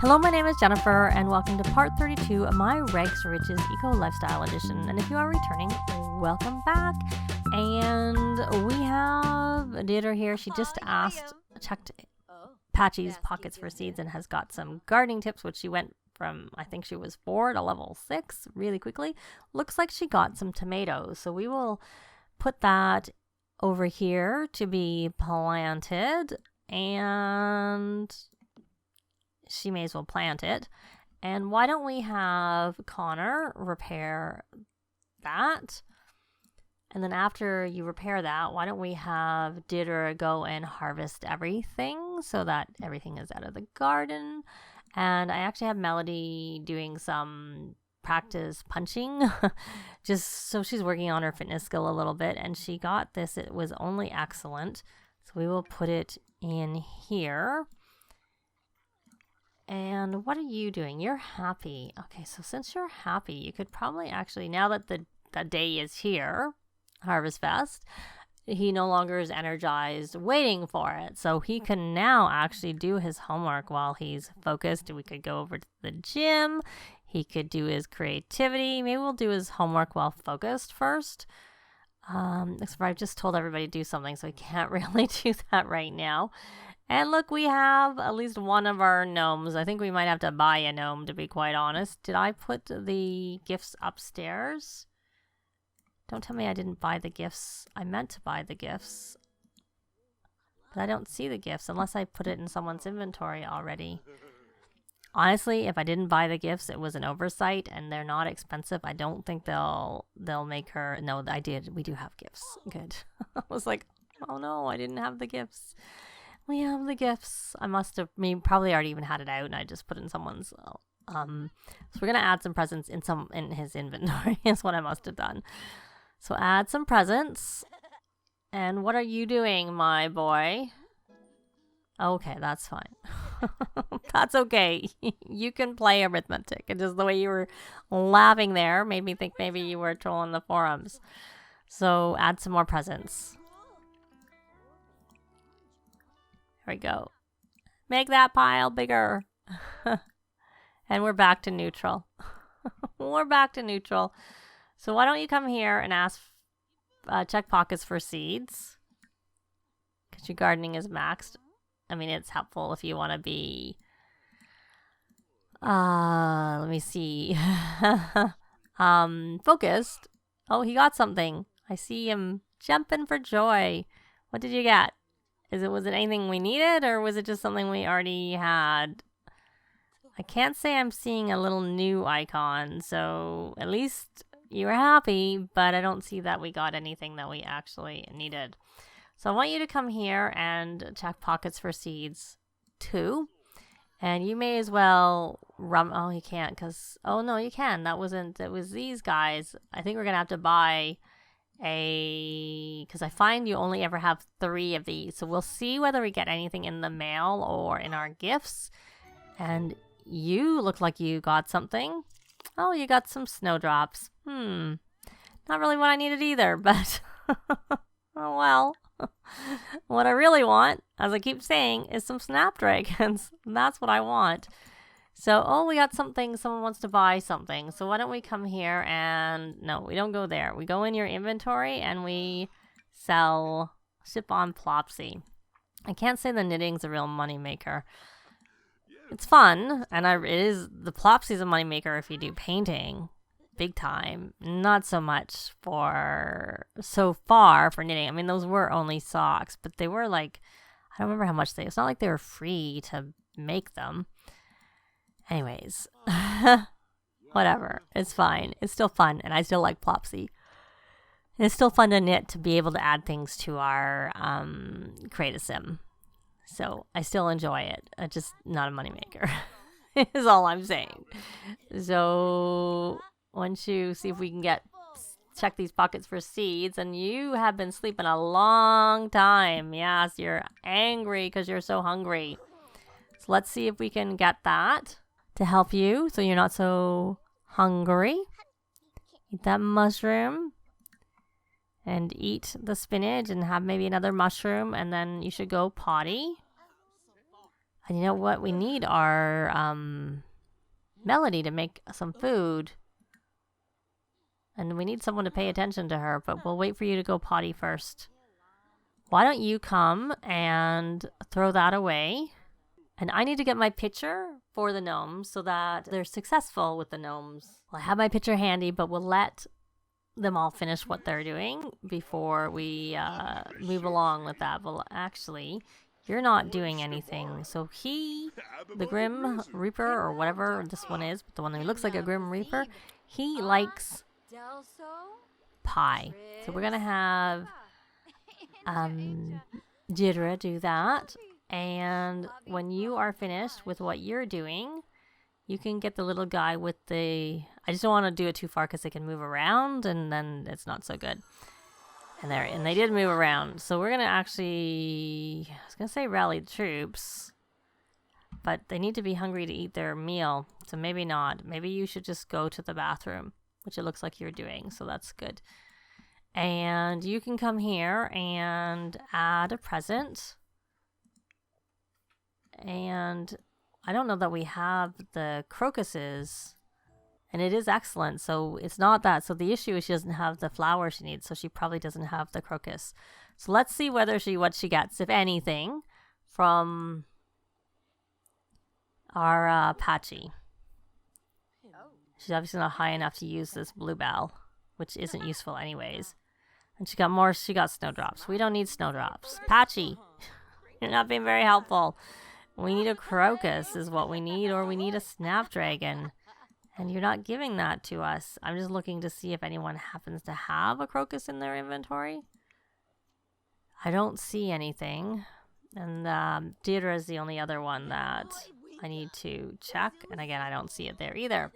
Hello, my name is Jennifer, and welcome to part 32 of my Rags Riches Eco Lifestyle Edition. And if you are returning, welcome back. And we have Deirdre here. She just checked Patchy's pockets for seeds and has got some gardening tips, which she went from, I think she was 4 to level 6 really quickly. Looks like she got some tomatoes. So we will put that over here to be planted, and she may as well plant it. And why don't we have Connor repair that? And then after you repair that, why don't we have Deirdre go and harvest everything so that everything is out of the garden. And I actually have Melody doing some practice punching just so she's working on her fitness skill a little bit, and she got this. It was only excellent. So we will put it in here. And what are you doing? You're happy. Okay, so since you're happy, you could probably actually, now that the day is here, Harvestfest, he no longer is energized waiting for it. So he can now actually do his homework while he's focused. We could go over to the gym. He could do his creativity. Maybe we'll do his homework while focused first. Except for I've just told everybody to do something, so he can't really do that right now. And look, we have at least one of our gnomes. I think we might have to buy a gnome, to be quite honest. Did I put the gifts upstairs? Don't tell me I didn't buy the gifts. I meant to buy the gifts. But I don't see the gifts unless I put it in someone's inventory already. Honestly, if I didn't buy the gifts, it was an oversight, and they're not expensive. I don't think they'll make her... No, I did. We do have gifts. Good. I was like, oh no, I didn't have the gifts. We have the gifts. I must have... probably already even had it out, and I just put it in someone's... So we're going to add some presents in his inventory is what I must have done. So add some presents. And what are you doing, my boy? Okay, that's fine. That's okay. You can play arithmetic. And just the way you were laughing there made me think maybe you were trolling the forums. So add some more presents. There we go. Make that pile bigger. And we're back to neutral. We're back to neutral. So why don't you come here and check pockets for seeds? Because your gardening is maxed. I mean, it's helpful if you want to be... let me see. Focused. Oh, he got something. I see him jumping for joy. What did you get? Was it anything we needed, or was it just something we already had? I can't say I'm seeing a little new icon, so at least you were happy, but I don't see that we got anything that we actually needed. So I want you to come here and check pockets for seeds too. And you may as well oh, you can't, because... Oh, no, you can. It was these guys. I think we're going to have to buy because I find you only ever have 3 of these. So we'll see whether we get anything in the mail or in our gifts. And you look like you got something. Oh, you got some snowdrops. Not really what I needed either, but oh well. What I really want, as I keep saying, is some snapdragons. That's what I want. So, we got something. Someone wants to buy something. So why don't we come here and... No, we don't go there. We go in your inventory and we ship on Plopsy. I can't say the knitting's a real money maker. It's fun, and the Plopsy's a money maker if you do painting. Big time. Not so much so far for knitting. I mean, those were only socks, but they were like... I don't remember how much it's not like they were free to make them. Anyways, whatever. It's fine. It's still fun, and I still like Plopsy. It's still fun to knit, to be able to add things to our Create-A-Sim. So I still enjoy it. It's just not a moneymaker, is all I'm saying. So once you see if we can check these pockets for seeds, and you have been sleeping a long time. Yes, you're angry because you're so hungry. So let's see if we can get that to help you so you're not so hungry. Eat that mushroom and eat the spinach and have maybe another mushroom, and then you should go potty. And you know what? We need our Melody to make some food. And we need someone to pay attention to her, but we'll wait for you to go potty first. Why don't you come and throw that away? And I need to get my picture for the gnomes so that they're successful with the gnomes. Well, I have my picture handy, but we'll let them all finish what they're doing before we move along with that. Well, actually, you're not doing anything. So the Grim Reaper, or whatever this one is, but the one that looks like a Grim Reaper, he likes pie. So we're going to have Jidra do that. And when you are finished with what you're doing, you can get the little guy with the... I just don't want to do it too far because they can move around and then it's not so good. And they did move around. So we're going to actually... I was going to say rally the troops. But they need to be hungry to eat their meal. So maybe not. Maybe you should just go to the bathroom, which it looks like you're doing. So that's good. And you can come here and add a present. And I don't know that we have the crocuses. And it is excellent. So it's not that. So the issue is she doesn't have the flower she needs. So she probably doesn't have the crocus. So let's see what she gets, if anything, from our Patchy. She's obviously not high enough to use this bluebell, which isn't useful anyways. And she got snowdrops. We don't need snowdrops. Patchy, you're not being very helpful. We need a crocus is what we need, or we need a snapdragon. And you're not giving that to us. I'm just looking to see if anyone happens to have a crocus in their inventory. I don't see anything. And Deirdre is the only other one that I need to check. And again, I don't see it there either.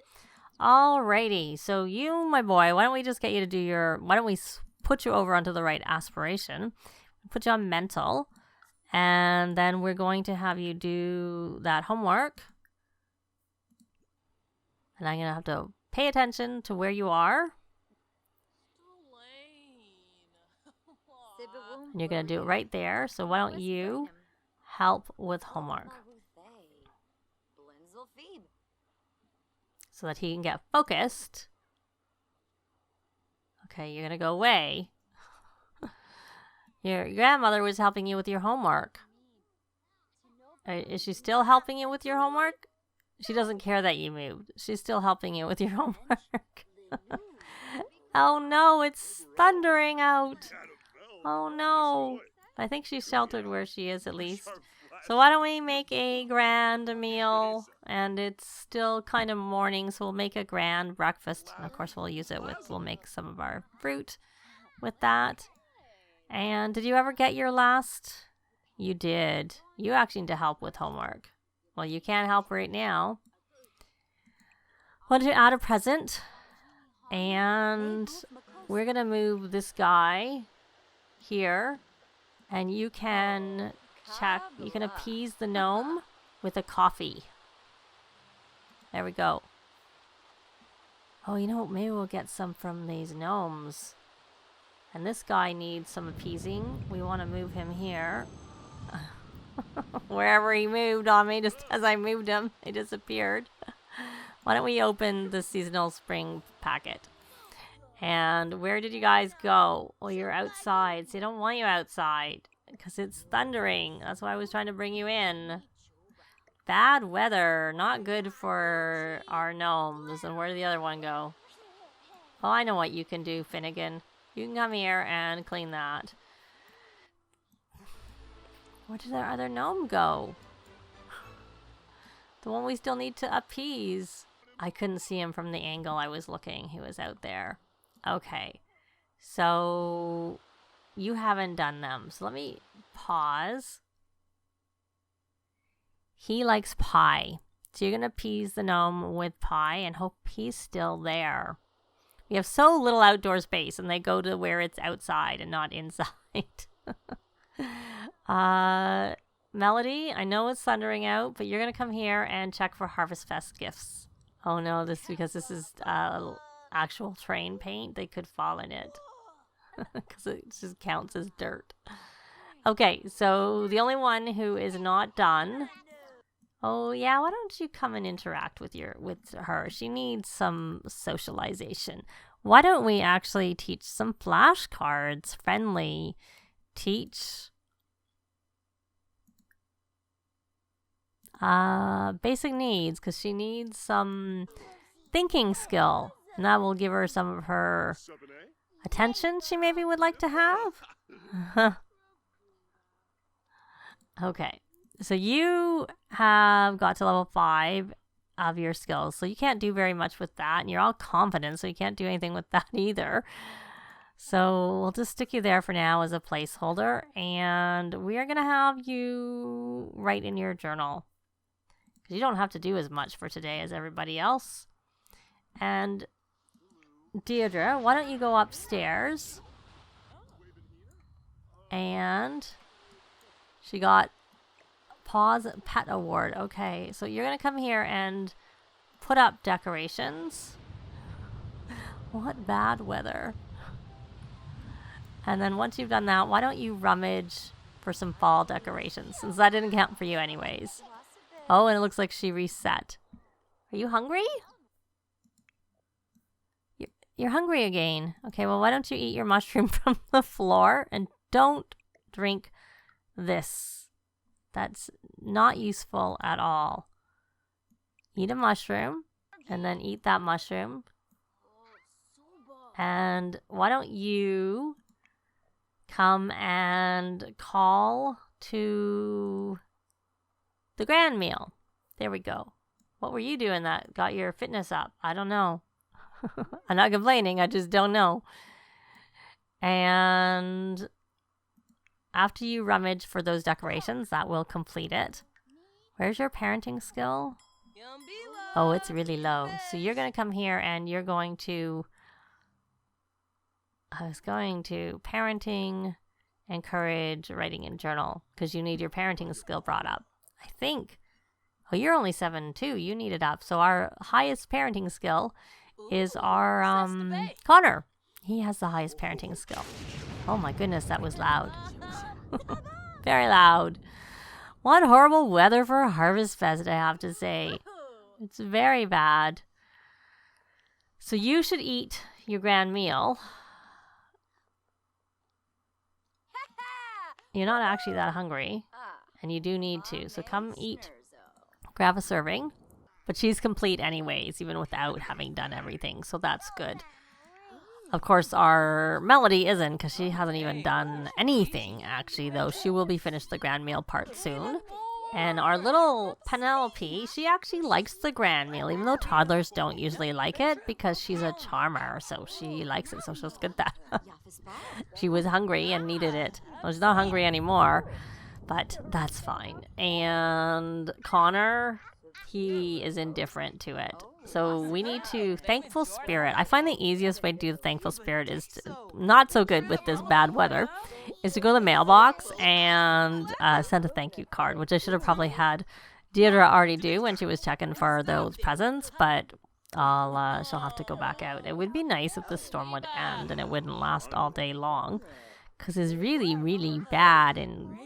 Alrighty. So you, my boy, why don't we just get you to do why don't we put you over onto the right aspiration. Put you on mental. And then we're going to have you do that homework. And I'm going to have to pay attention to where you are. And you're going to do it right there. So why don't you help with homework? So that he can get focused. Okay, you're going to go away. Your grandmother was helping you with your homework. Is she still helping you with your homework? She doesn't care that you moved. She's still helping you with your homework. Oh no, it's thundering out. Oh no. I think she's sheltered where she is at least. So why don't we make a grand meal? And it's still kind of morning, so we'll make a grand breakfast. And of course we'll make some of our fruit with that. And did you ever get your last? You did. You actually need to help with homework. Well, you can't help right now. Want to add a present? And we're going to move this guy here. And you can appease the gnome with a coffee. There we go. Oh, you know, maybe we'll get some from these gnomes. And this guy needs some appeasing. We want to move him here. Wherever he moved on me, just as I moved him, he disappeared. Why don't we open the seasonal spring packet? And where did you guys go? Well, you're outside. So they don't want you outside because it's thundering. That's why I was trying to bring you in. Bad weather. Not good for our gnomes. And where did the other one go? Oh, I know what you can do, Finnegan. You can come here and clean that. Where did our other gnome go? The one we still need to appease. I couldn't see him from the angle I was looking. He was out there. Okay. So you haven't done them. So let me pause. He likes pie. So you're going to appease the gnome with pie and hope he's still there. We have so little outdoor space and they go to where it's outside and not inside. Melody, I know it's thundering out, but you're going to come here and check for Harvestfest gifts. Oh no, because this is actual train paint. They could fall in it because it just counts as dirt. Okay, so the only one who is not done Oh yeah, why don't you come and interact with her? She needs some socialization. Why don't we actually teach some flashcards? Friendly. Teach. Basic needs, because she needs some thinking skill. And that will give her some of her attention she maybe would like to have. Okay. So you have got to level 5 of your skills. So you can't do very much with that. And you're all confident, so you can't do anything with that either. So we'll just stick you there for now as a placeholder. And we are going to have you write in your journal. Because you don't have to do as much for today as everybody else. And Deirdre, why don't you go upstairs? And she got Pause Pet Award. Okay, so you're going to come here and put up decorations. What bad weather. And then once you've done that, why don't you rummage for some fall decorations, since that didn't count for you anyways. Oh, and it looks like she reset. Are you hungry? You're hungry again. Okay, well, why don't you eat your mushroom from the floor and don't drink this. That's not useful at all. Eat a mushroom and then eat that mushroom. And why don't you come and call to the grand meal? There we go. What were you doing that got your fitness up? I don't know. I'm not complaining, I just don't know. And after you rummage for those decorations, that will complete it. Where's your parenting skill? Oh, it's really low. So you're going to come here and you're going to... I was going to parenting, encourage, writing in journal, because you need your parenting skill brought up. I think. Oh, you're only 7 too. You need it up. So our highest parenting skill is our Connor. He has the highest parenting skill. Oh my goodness, that was loud. Very loud. What horrible weather for Harvestfest, I have to say. It's very bad. So you should eat your grand meal. You're not actually that hungry, and you do need to. So come eat. Grab a serving. But she's complete anyways, even without having done everything, so that's good. Of course, our Melody isn't, because she hasn't even done anything, actually, though. She will be finished the grand meal part soon. And our little Penelope, she actually likes the grand meal, even though toddlers don't usually like it, because she's a charmer, so she likes it, so she's good at that. She was hungry and needed it. Well, she's not hungry anymore, but that's fine. And Connor... he is indifferent to it. So we need to thankful spirit. I find the easiest way to do the thankful spirit is not so good with this bad weather, is to go to the mailbox and send a thank you card, which I should have probably had Deirdre already do when she was checking for those presents, but she'll have to go back out. It would be nice if the storm would end and it wouldn't last all day long, because it's really, really bad and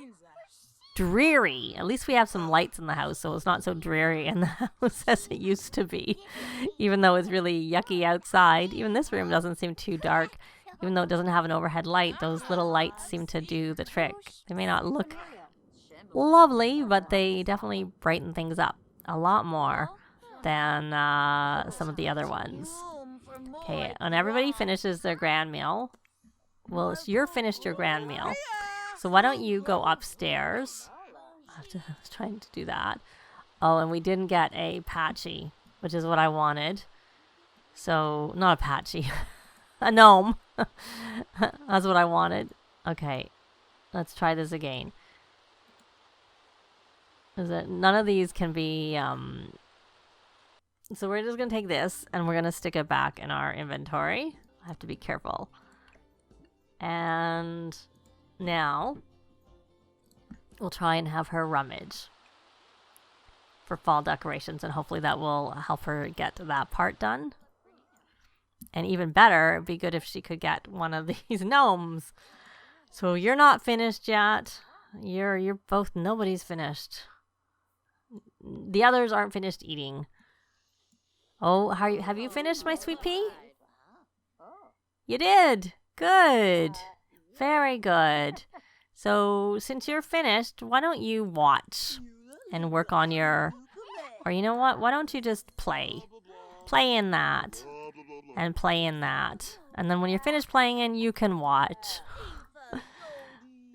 dreary. At least we have some lights in the house, so it's not so dreary in the house as it used to be, even though it's really yucky outside. Even this room doesn't seem too dark, even though it doesn't have an overhead light. Those little lights seem to do the trick. They may not look lovely, but they definitely brighten things up a lot more than some of the other ones. Okay, when everybody finishes their grand meal, well, you're finished your grand meal. So why don't you go upstairs? I was trying to do that. Oh, and we didn't get a patchy, which is what I wanted. So, not a patchy. A gnome. That's what I wanted. Okay, let's try this again. None of these can be... So we're just going to take this, and we're going to stick it back in our inventory. I have to be careful. And... now, we'll try and have her rummage for fall decorations, and hopefully that will help her get that part done. And even better, it'd be good if she could get one of these gnomes. So you're not finished yet. You're both, nobody's finished. the others aren't finished eating. Oh, have you finished, my sweet pea? You did. Good. Very good. So since you're finished, why don't you watch and work on your, or you know what? Why don't you just play? Play in that and play in that. And then when you're finished playing in, you can watch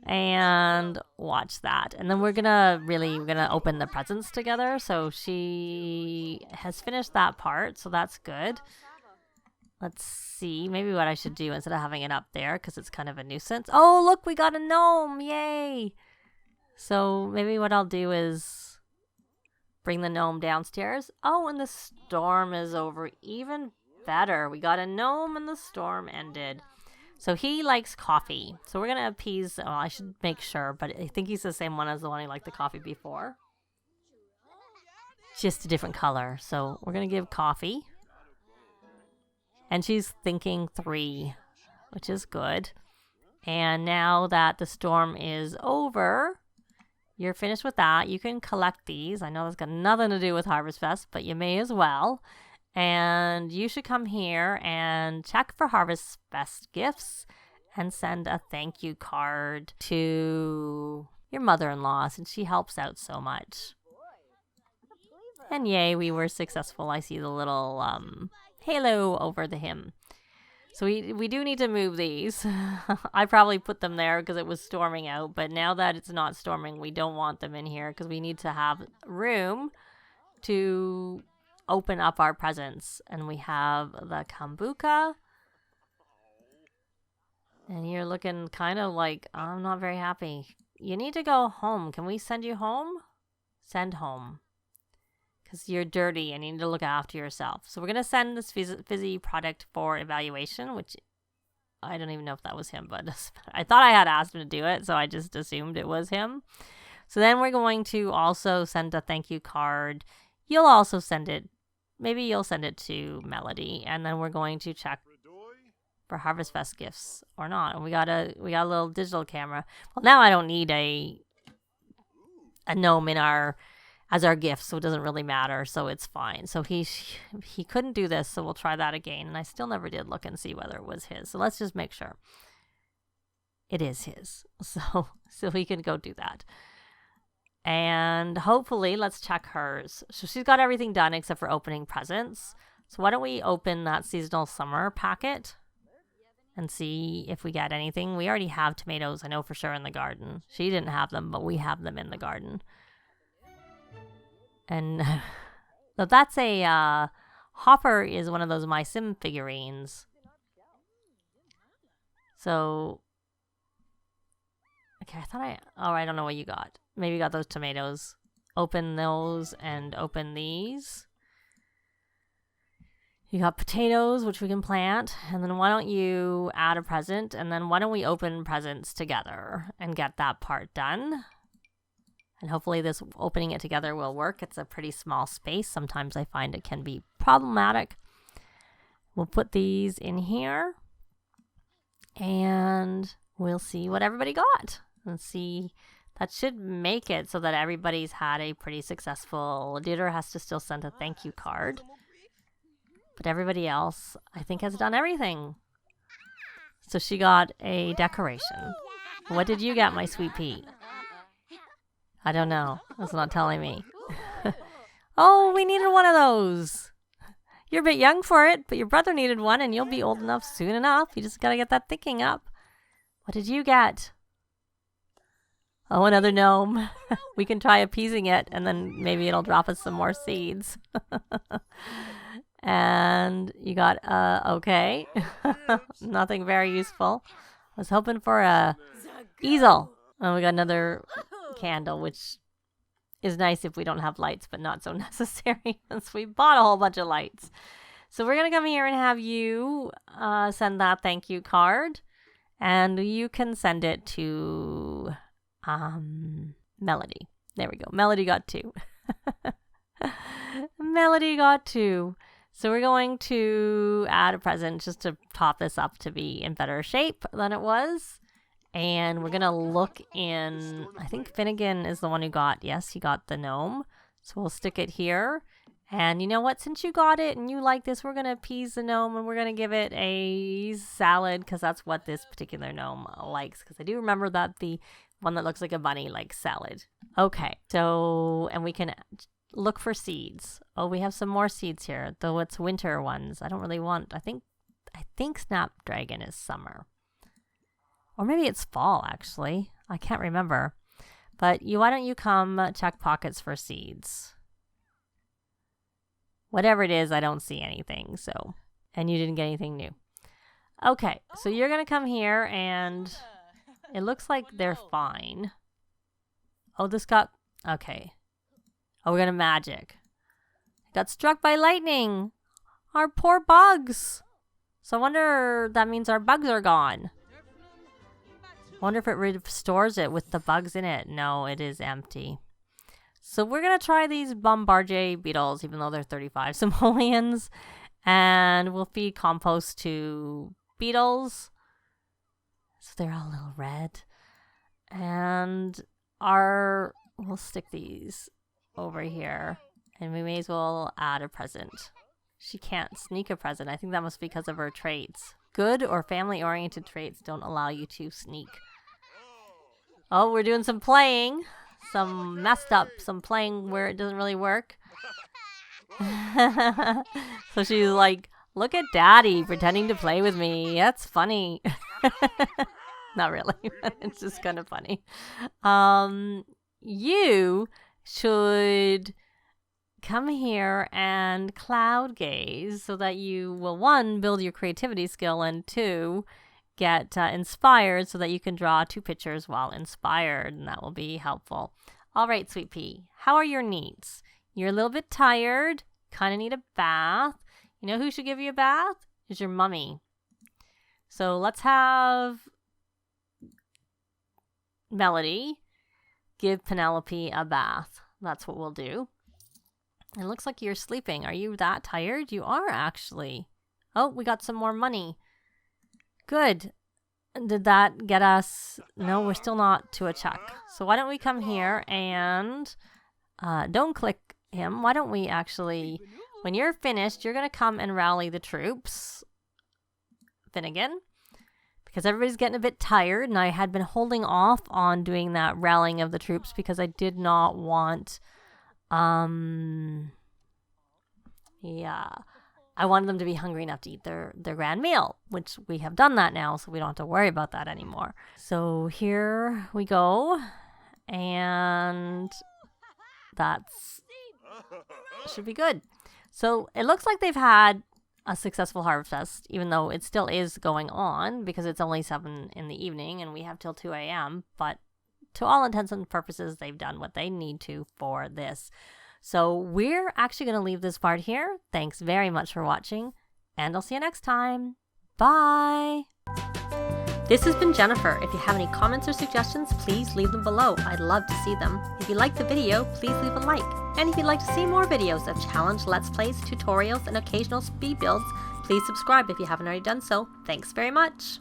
and watch that. And then we're gonna open the presents together. So she has finished that part, so that's good. Let's see, maybe what I should do instead of having it up there, because it's kind of a nuisance. Oh, look, we got a gnome, yay! So maybe what I'll do is bring the gnome downstairs. Oh, and the storm is over, even better. We got a gnome and the storm ended. So he likes coffee. So we're going to appease, well, I should make sure, but I think he's the same one as the one who liked the coffee before. Just a different color. So we're going to give coffee. And she's thinking 3, which is good. And now that the storm is over, you're finished with that. You can collect these. I know that's got nothing to do with Harvestfest, but you may as well. And you should come here and check for Harvestfest gifts and send a thank you card to your mother-in-law since she helps out so much. And yay, we were successful. I see the little halo over the hymn. So we do need to move these. I probably put them there because it was storming out, but now that it's not storming, we don't want them in here because we need to have room to open up our presents. And we have the kombucha. And you're looking kind of like, I'm not very happy. You need to go home. Can we send you home? Send home. Because you're dirty and you need to look after yourself. So we're going to send this fizzy product for evaluation, which I don't even know if that was him, but I thought I had asked him to do it, so I just assumed it was him. So then we're going to also send a thank you card. You'll also send it. Maybe you'll send it to Melody, and then we're going to check for Harvestfest gifts or not. And we got a little digital camera. Well, now I don't need a gnome as our gift, so it doesn't really matter, so it's fine. So he couldn't do this, so we'll try that again. And I still never did look and see whether it was his. So let's just make sure it is his. So he can go do that. And hopefully, let's check hers. So she's got everything done except for opening presents. So why don't we open that seasonal summer packet and see if we get anything. We already have tomatoes, I know for sure, in the garden. She didn't have them, but we have them in the garden. And that's a Hopper is one of those My Sim figurines. So okay, I don't know what you got. Maybe you got those tomatoes. Open those and open these. You got potatoes, which we can plant. And then why don't you add a present? And then why don't we open presents together and get that part done? And hopefully this opening it together will work. It's a pretty small space. Sometimes I find it can be problematic. We'll put these in here. And we'll see what everybody got. And see, that should make it so that everybody's had a pretty successful. Deirdre has to still send a thank you card. But everybody else, I think, has done everything. So she got a decoration. What did you get, my sweet pea? I don't know. That's not telling me. Oh, we needed one of those. You're a bit young for it, but your brother needed one, and you'll be old enough soon enough. You just got to get that thinking up. What did you get? Oh, another gnome. We can try appeasing it, and then maybe it'll drop us some more seeds. And you got, okay. Nothing very useful. I was hoping for a easel. And we got another candle, which is nice if we don't have lights, but not so necessary since we bought a whole bunch of lights. So we're going to come here and have you send that thank you card. And you can send it to Melody. There we go. Melody got 2. Melody got 2. So we're going to add a present just to top this up to be in better shape than it was. And we're going to look in, I think Finnegan is the one who got, yes, he got the gnome. So we'll stick it here. And you know what? Since you got it and you like this, we're going to appease the gnome and we're going to give it a salad because that's what this particular gnome likes. Because I do remember that the one that looks like a bunny likes salad. Okay, so, and we can look for seeds. Oh, we have some more seeds here, though it's winter ones. I don't really want, I think Snapdragon is summer. Or maybe it's fall, actually. I can't remember. But why don't you come check pockets for seeds? Whatever it is, I don't see anything, so. And you didn't get anything new. Okay, so you're going to come here, and it looks like they're fine. Oh, this got, okay. Oh, we're going to magic. Got struck by lightning. Our poor bugs. So I wonder, that means our bugs are gone. Wonder if it restores it with the bugs in it. No, it is empty. So we're going to try these Bombardier beetles, even though they're 35 simoleons. And we'll feed compost to beetles. So they're all a little red. And we'll stick these over here. And we may as well add a present. She can't sneak a present. I think that must be because of her traits. Good or family-oriented traits don't allow you to sneak. Oh, we're doing some playing. Some messed up, some playing where it doesn't really work. So she's like, look at Daddy pretending to play with me. That's funny. Not really, but it's just kind of funny. You should come here and cloud gaze so that you will, 1, build your creativity skill, and 2, get inspired so that you can draw 2 pictures while inspired, and that will be helpful. All right, Sweet Pea, how are your needs? You're a little bit tired, kind of need a bath. You know who should give you a bath? Is your mummy. So let's have Melody give Penelope a bath. That's what we'll do. It looks like you're sleeping. Are you that tired? You are, actually. Oh, we got some more money. Good. Did that get us? No, we're still not to a check. So why don't we come here and don't click him. Why don't we actually, when you're finished, you're going to come and rally the troops. Finnegan. Because everybody's getting a bit tired, and I had been holding off on doing that rallying of the troops because I did not want, I wanted them to be hungry enough to eat their grand meal, which we have done that now, so we don't have to worry about that anymore. So here we go, and that's should be good. So it looks like they've had a successful Harvestfest, even though it still is going on because it's only 7 in the evening and we have till 2 a.m. But to all intents and purposes, they've done what they need to for this. So we're actually going to leave this part here. Thanks very much for watching, and I'll see you next time. Bye! This has been Jennifer. If you have any comments or suggestions, please leave them below. I'd love to see them. If you liked the video, please leave a like. And if you'd like to see more videos of challenge, let's plays, tutorials, and occasional speed builds, please subscribe if you haven't already done so. Thanks very much!